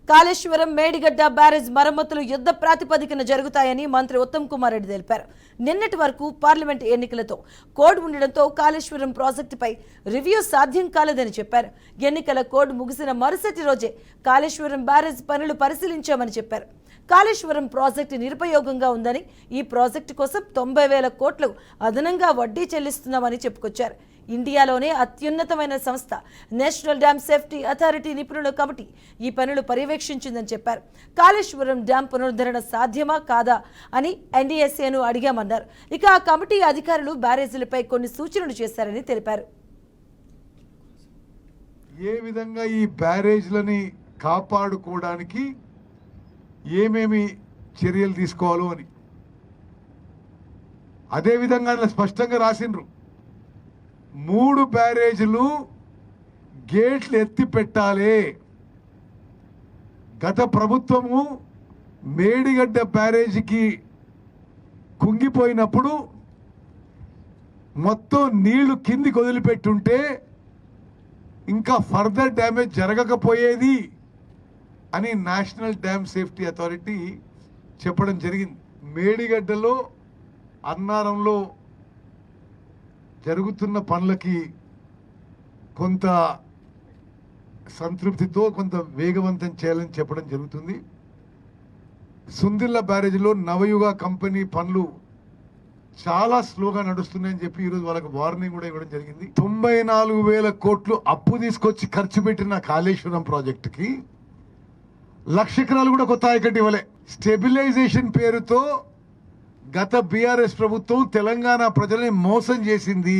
Kaleshwaram Medigadda barrage మరమ్మతులు యుద్ధ ప్రాతిపదికన జరుగుతాయని మంత్రి ఉత్తమ్ కుమార్ రెడ్డి తెలిపారు. నిన్నటి వరకు పార్లమెంట్ ఎన్నికలతో కోడ్ ఉండడంతో కాళేశ్వరం ప్రాజెక్టుపై రివ్యూ సాధ్యం కాలేదని చెప్పారు. ఎన్నికల కోడ్ ముగిసిన మరుసటి రోజే కాళేశ్వరం బ్యారేజ్ పనులు పరిశీలించామని చెప్పారు. కాళేశ్వరం ప్రాజెక్టు నిరుపయోగంగా ఉందని, ఈ ప్రాజెక్టు కోసం 90,000 కోట్లు అదనంగా వడ్డీ చెల్లిస్తున్నామని చెప్పుకొచ్చారు. ఇండియాలోనే అత్యున్నతమైన సంస్థ నేషనల్ డ్యామ్ సేఫ్టీ అథారిటీ నిపుణుల కమిటీ ఈ పనులు పర్యవేక్షించిందని చెప్పారు. కాళేశ్వరం డ్యాం పునరుద్ధరణ సాధ్యమా కాదా అని ఎన్డీఎస్ఏను అడిగామన్నారు. ఇక ఆ కమిటీ అధికారులు బ్యారేజీలపై కొన్ని సూచనలు చేశారని తెలిపారు. ఏ విధంగా ఈ బ్యారేజ్లని కాపాడుకోవడానికి ఏమేమి చర్యలు తీసుకోవాలో అని అదే విధంగా స్పష్టంగా రాసిండ్రు. 3 బ్యారేజీలు గేట్లు ఎత్తి పెట్టాలి. గత ప్రభుత్వము మేడిగడ్డ బ్యారేజీకి కుంగిపోయినప్పుడు మొత్తం నీళ్లు కిందికి వదిలిపెట్టుంటే ఇంకా ఫర్దర్ డ్యామేజ్ జరగకపోయేది అని నేషనల్ డ్యామ్ సేఫ్టీ అథారిటీ చెప్పడం జరిగింది. మేడిగడ్డలో అన్నారంలో జరుగుతున్న పనులకి కొంత సంతృప్తితో కొంత వేగవంతం చేయాలని చెప్పడం జరుగుతుంది. సుందిల్ల బ్యారేజ్లో నవయుగ కంపెనీ పనులు చాలా స్లోగా నడుస్తున్నాయని చెప్పి ఈరోజు వాళ్ళకి వార్నింగ్ కూడా ఇవ్వడం జరిగింది. 94,000 కోట్లు అప్పు తీసుకొచ్చి ఖర్చు పెట్టిన కాళేశ్వరం ప్రాజెక్టుకి 1,00,000 ఎకరాలు కూడా కొత్త ఆయకట్టు ఇవ్వలే. స్టెబిలైజేషన్ పేరుతో గత బీఆర్ఎస్ ప్రభుత్వం తెలంగాణ ప్రజల్ని మోసం చేసింది.